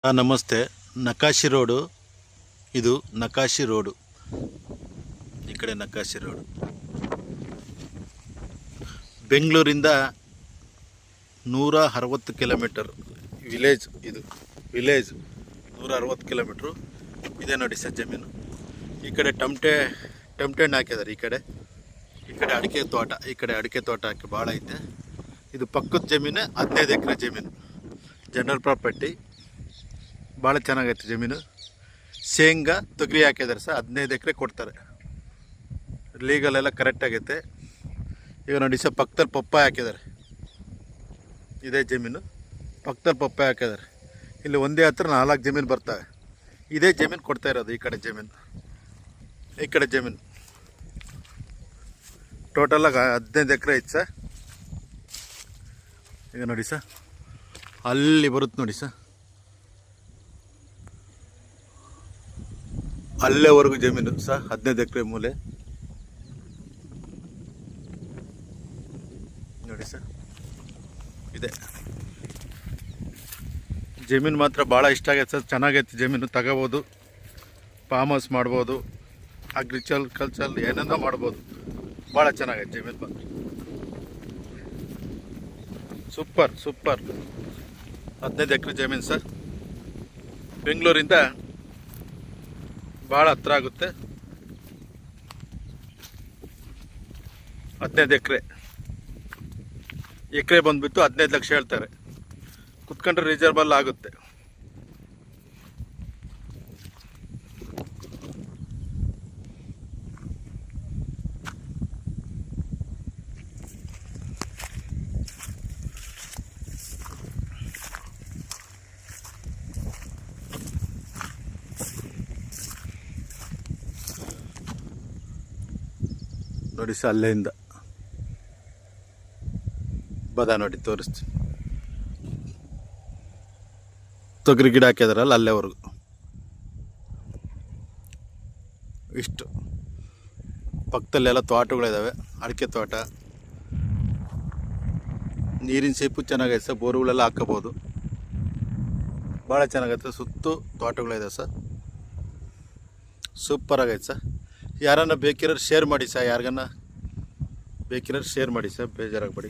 ನಮಸ್ತೆ. ನಕಾಶಿ ರೋಡು ಇದು. ನಕಾಶಿ ರೋಡು ಈ ಕಡೆ ನಕಾಶಿ ರೋಡು. ಬೆಂಗಳೂರಿಂದ 160 ಕಿಲೋಮೀಟರ್ ವಿಲೇಜ್. ಇದು ವಿಲೇಜ್ 160 ಕಿಲೋಮೀಟ್ರು ಇದೆ ನೋಡಿ ಸರ್ ಜಮೀನು. ಈ ಕಡೆ ಟಮಟೆ ಹಣ್ಣು ಹಾಕಿದ್ದಾರೆ. ಈ ಕಡೆ ಅಡಿಕೆ ತೋಟ, ಅಡಿಕೆ ತೋಟ ಹಾಕಿ ಭಾಳ ಐತೆ. ಇದು ಪಕ್ಕದ ಜಮೀನು 15 ಎಕರೆ ಜಮೀನು, ಜನರಲ್ ಪ್ರಾಪರ್ಟಿ. ಭಾಳ ಚೆನ್ನಾಗೈತೆ ಜಮೀನು. ಶೇಂಗಾ ತೊಗರಿ ಹಾಕಿದ್ದಾರೆ ಸರ್. 15 ಎಕರೆ ಕೊಡ್ತಾರೆ. ಲೀಗಲ್ ಎಲ್ಲ ಕರೆಕ್ಟ್ ಆಗೈತೆ. ಈಗ ನೋಡಿ ಸರ್, ಪಕ್ಕದಲ್ಲಿ ಪಪ್ಪಾಯ ಹಾಕಿದ್ದಾರೆ. ಇದೇ ಜಮೀನು, ಪಕ್ಕದಲ್ಲಿ ಪಪ್ಪಾಯ ಹಾಕಿದ್ದಾರೆ. ಇಲ್ಲಿ ಒಂದೇ ಹತ್ರ 4 ಜಮೀನು ಬರ್ತವೆ. ಇದೇ ಜಮೀನು ಕೊಡ್ತಾ ಇರೋದು. ಈ ಕಡೆ ಜಮೀನು ಟೋಟಲಾಗಿ 15 ಎಕರೆ ಐತೆ ಸರ್. ಈಗ ನೋಡಿ ಸರ್, ಅಲ್ಲಿ ಬರುತ್ತೆ ನೋಡಿ ಸರ್, ಅಲ್ಲೇವರೆಗೂ ಜಮೀನು ಸರ್. 15 ಎಕರೆ ಮೂಲೆ ನೋಡಿ ಸರ್. ಇದೆ ಜಮೀನು ಮಾತ್ರ ಭಾಳ ಇಷ್ಟ ಆಗೈತೆ ಸರ್. ಚೆನ್ನಾಗೈತೆ ಜಮೀನು. ತಗೋಬೋದು, ಫಾರ್ಮ್ ಹೌಸ್ ಮಾಡ್ಬೋದು, ಅಗ್ರಿಕಲ್ಚರ್ ಏನೇನೋ ಮಾಡ್ಬೋದು. ಭಾಳ ಚೆನ್ನಾಗೈತೆ ಜಮೀನು ಮಾತ್ರ. ಸೂಪರ್ 15 ಎಕರೆ ಜಮೀನು ಸರ್. ಬೆಂಗಳೂರಿಂದ ಭಾಳ ಹತ್ರ ಆಗುತ್ತೆ. 15 ಎಕರೆ ಬಂದುಬಿಟ್ಟು 15 ಲಕ್ಷ ಹೇಳ್ತಾರೆ. ಕುತ್ಕೊಂಡ್ರೆ ರಿಸರ್ವಲ್ ಆಗುತ್ತೆ. ನೋಡಿ ಸರ್, ಅಲ್ಲಿಂದ ಬದ ನೋಡಿ ತೋರಿಸ್ತೀನಿ. ತೊಗರಿ ಗಿಡ ಹಾಕಿದಾರಲ್ಲ ಅಲ್ಲೇವರೆಗೂ ಇಷ್ಟು. ಪಕ್ಕದಲ್ಲೆಲ್ಲ ತೋಟಗಳಿದ್ದಾವೆ, ಅಡಿಕೆ ತೋಟ. ನೀರಿನ ಸೇಪು ಚೆನ್ನಾಗೈತೆ ಸರ್. ಬೋರ್ಗಳೆಲ್ಲ ಹಾಕೋಬೋದು. ಭಾಳ ಚೆನ್ನಾಗೈತೆ. ಸುತ್ತು ತೋಟಗಳಿದೆ ಸರ್. ಸೂಪರ್ ಆಗೈತೆ ಸರ್. ಯಾರನ್ನ ಬೇಕಿರೋರು ಶೇರ್ ಮಾಡಿ ಸರ್. ಯಾರಿಗನ್ನ ಬೇಕಿರೋರು ಶೇರ್ ಮಾಡಿ ಸರ್, ಬೇಜಾರಾಗಬೇಡಿ.